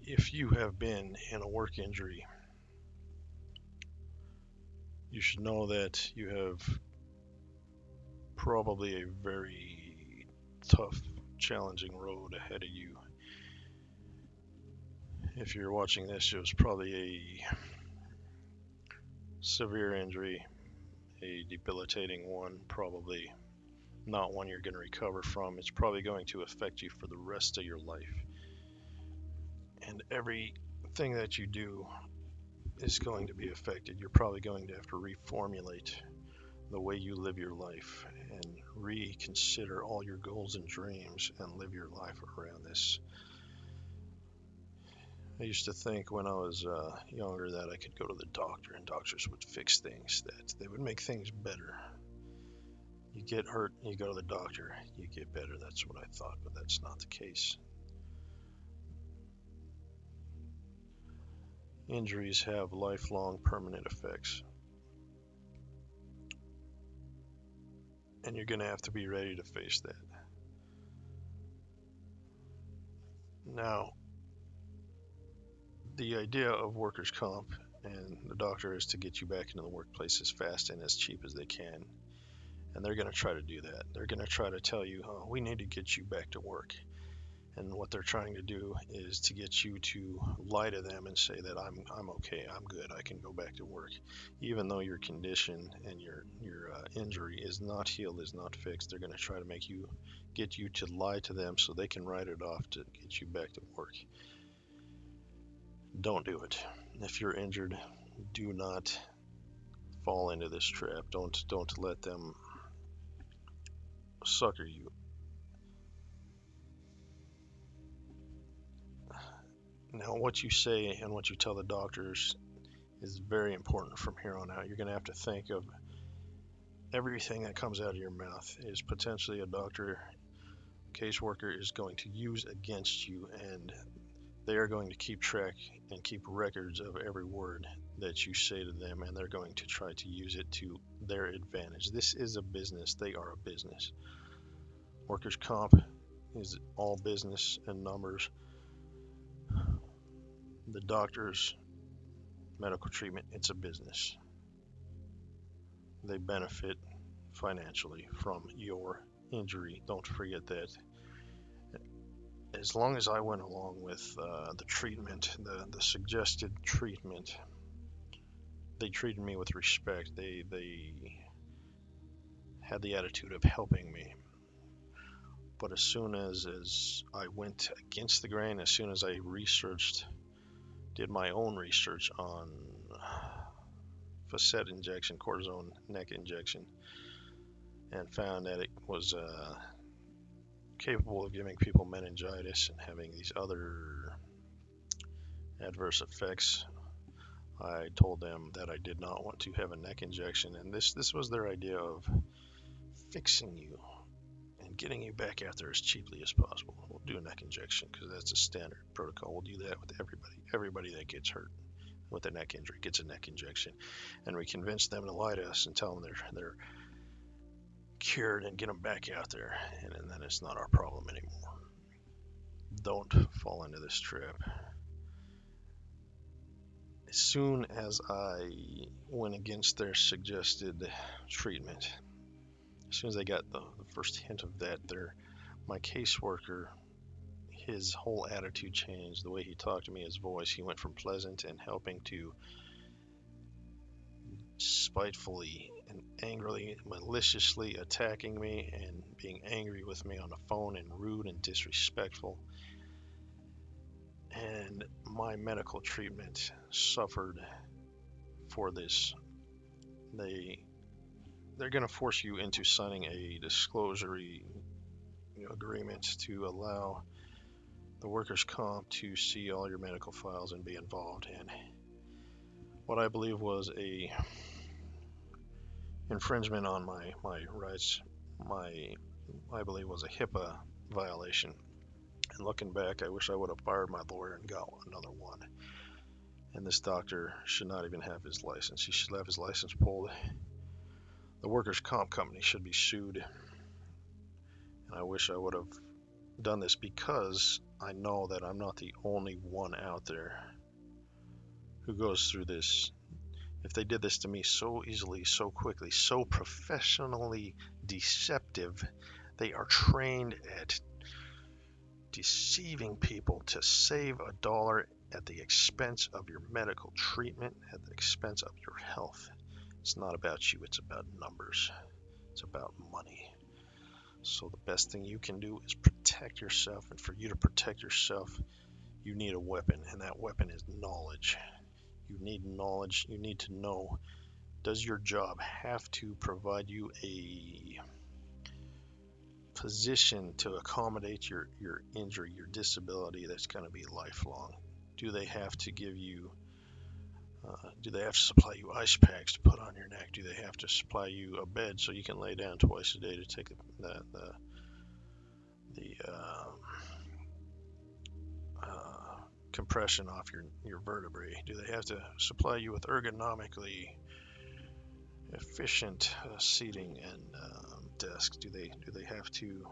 If you have been in a work injury, you should know that you have probably a very tough, challenging road ahead of you. If you're watching this, it was probably a severe injury, a debilitating one, probably not one you're going to recover from. It's probably going to affect you for the rest of your life. And everything that you do is going to be affected. You're probably going to have to reformulate the way you live your life and reconsider all your goals and dreams and live your life around this. I used to think when I was younger that I could go to the doctor and doctors would fix things, that they would make things better. You get hurt, you go to the doctor, you get better. That's what I thought, but that's not the case. Injuries have lifelong permanent effects, and you're going to have to be ready to face that. Now, the idea of workers' comp and the doctor is to get you back into the workplace as fast and as cheap as they can. And they're going to try to do that. They're going to try to tell you, oh, we need to get you back to work. And what they're trying to do is to get you to lie to them and say that I'm okay, I'm good, I can go back to work, even though your condition and your injury is not healed, is not fixed. They're going to try to get you to lie to them so they can write it off to get you back to work. Don't do it. If you're injured, do not fall into this trap. Don't let them sucker you. Now, what you say and what you tell the doctors is very important from here on out. You're going to have to think of everything that comes out of your mouth is potentially a doctor, caseworker is going to use against you, and they are going to keep track and keep records of every word that you say to them, and they're going to try to use it to their advantage. This is a business. They are a business. Workers' comp is all business and numbers. The doctor's medical treatment, it's a business. They benefit financially from your injury. Don't forget that. As long as I went along with the treatment, the suggested treatment, they treated me with respect. They had the attitude of helping me. But as soon as I went against the grain, as soon as I did my own research on facet injection, cortisone neck injection, and found that it was capable of giving people meningitis and having these other adverse effects, I told them that I did not want to have a neck injection, and this was their idea of fixing you and getting you back out there as cheaply as possible. We'll do a neck injection because that's a standard protocol. We'll do that with everybody. Everybody that gets hurt with a neck injury gets a neck injection, and we convince them to lie to us and tell them they're cured and get them back out there, and then it's not our problem anymore. Don't fall into this trap. As soon as I went against their suggested treatment, as soon as I got the first hint of that, my caseworker, his whole attitude changed. The way he talked to me, his voice, he went from pleasant and helping to spitefully and angrily, maliciously attacking me and being angry with me on the phone and rude and disrespectful. And my medical treatment suffered for this. They're going to force you into signing a disclosure agreement to allow the workers' comp to see all your medical files and be involved in what I believe was a infringement on my rights. I believe was a HIPAA violation. And looking back, I wish I would have fired my lawyer and got another one. And this doctor should not even have his license. He should have his license pulled. The workers' comp company should be sued. And I wish I would have done this because I know that I'm not the only one out there who goes through this. If they did this to me so easily, so quickly, so professionally deceptive, they are trained at deceiving people to save a dollar at the expense of your medical treatment, at the expense of your health. It's not about you, it's about numbers. It's about money. So the best thing you can do is protect yourself, and for you to protect yourself, you need a weapon, and that weapon is knowledge. You need knowledge. You need to know, does your job have to provide you a position to accommodate your injury, your disability that's going to be lifelong? Do they have to give you, do they have to supply you ice packs to put on your neck? Do they have to supply you a bed so you can lay down twice a day to take the compression off your vertebrae? Do they have to supply you with ergonomically efficient seating and desks? Do they have to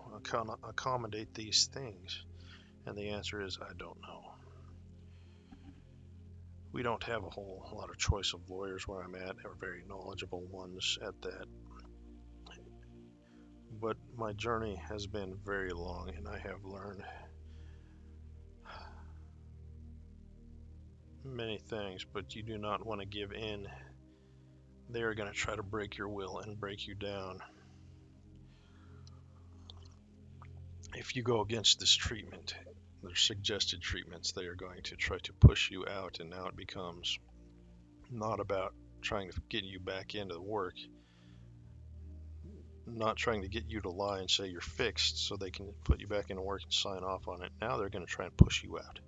accommodate these things? And the answer is, I don't know. We don't have a whole lot of choice of lawyers where I'm at, or very knowledgeable ones at that. But my journey has been very long, and I have learned many things, but you do not want to give in. They are going to try to break your will and break you down. If you go against this treatment, their suggested treatments, they are going to try to push you out, and now it becomes not about trying to get you back into work, not trying to get you to lie and say you're fixed so they can put you back into work and sign off on it. Now they're going to try and push you out.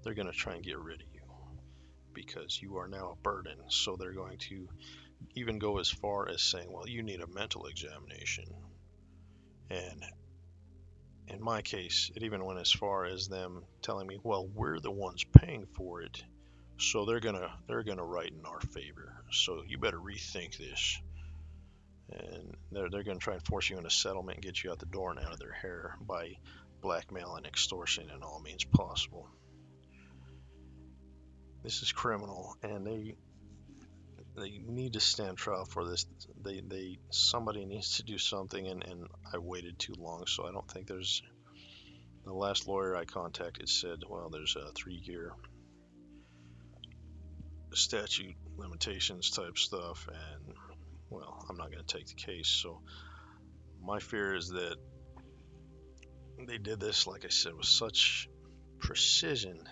They're going to try and get rid of you because you are now a burden. So they're going to even go as far as saying, well, you need a mental examination. And in my case, it even went as far as them telling me, well, we're the ones paying for it, so they're gonna write in our favor. So you better rethink this. And they're gonna try and force you into settlement and get you out the door and out of their hair by blackmail and extortion in all means possible. This is criminal, and they need to stand trial for this. Somebody needs to do something, and I waited too long, so I don't think there's. The last lawyer I contacted said, well, there's a 3-year statute limitations type stuff, and well, I'm not going to take the case. So my fear is that they did this, like I said, with such precision,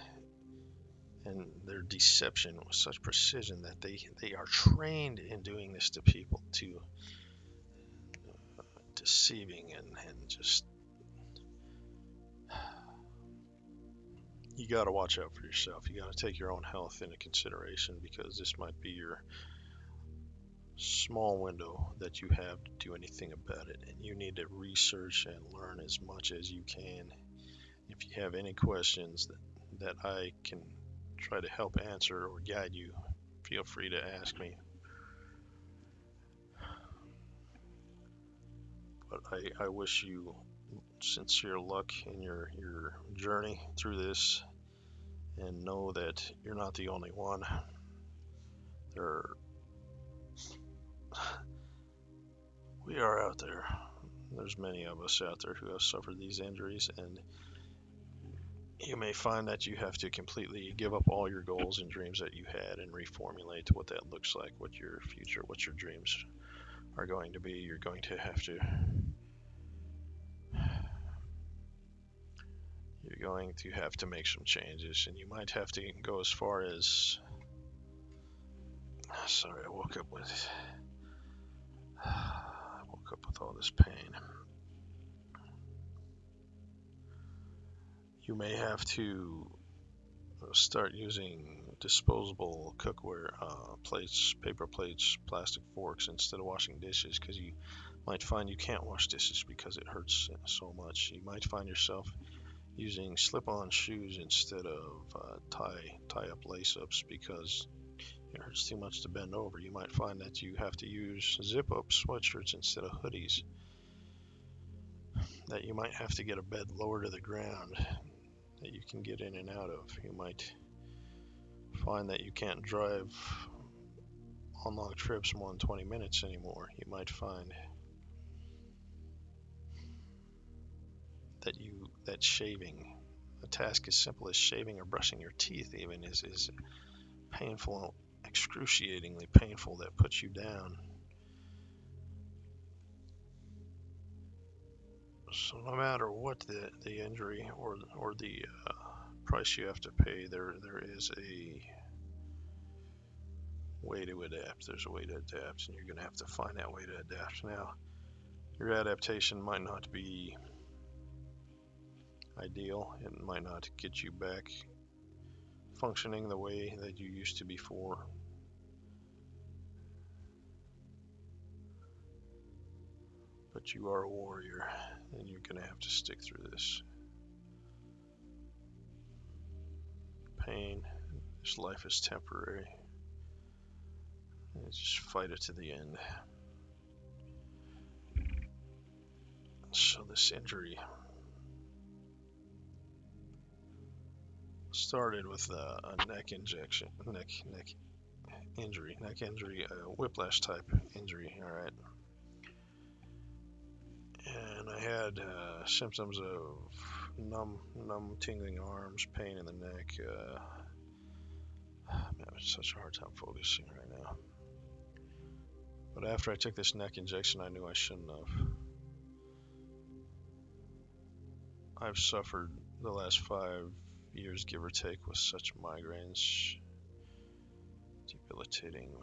and their deception with such precision that they are trained in doing this to people, to deceiving and just, you got to watch out for yourself. You got to take your own health into consideration, because this might be your small window that you have to do anything about it, and you need to research and learn as much as you can. If you have any questions that I can try to help answer or guide you, feel free to ask me. But I wish you sincere luck in your journey through this, and know that you're not the only one. There, we are out there. There's many of us out there who have suffered these injuries, and you may find that you have to completely give up all your goals and dreams that you had and reformulate what that looks like, what your future, what your dreams are going to be. You're going to have to make some changes, and you might have to go as far as, sorry, I woke up with all this pain. You may have to start using disposable cookware, plates, paper plates, plastic forks, instead of washing dishes, because you might find you can't wash dishes because it hurts so much. You might find yourself using slip-on shoes instead of tie-up lace-ups because it hurts too much to bend over. You might find that you have to use zip-up sweatshirts instead of hoodies. that you might have to get a bed lower to the ground that you can get in and out of. You might find that you can't drive on long trips more than 20 minutes anymore. You might find that shaving, a task as simple as shaving or brushing your teeth even, is painful, excruciatingly painful, that puts you down. So no matter what the injury or the price you have to pay, there is a way to adapt. There's a way to adapt, and you're going to have to find that way to adapt. Now, your adaptation might not be ideal. It might not get you back functioning the way that you used to before. But you are a warrior, and you're going to have to stick through this. Pain, this life is temporary. And just fight it to the end. So this injury started with a neck injection, neck injury, whiplash type injury. All right. And I had symptoms of numb, tingling arms, pain in the neck. I'm having such a hard time focusing right now. But after I took this neck injection, I knew I shouldn't have. I've suffered the last 5 years, give or take, with such migraines, debilitating.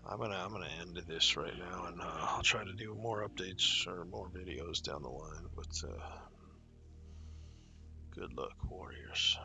I'm gonna end this right now, and I'll try to do more updates or more videos down the line. But good luck, warriors.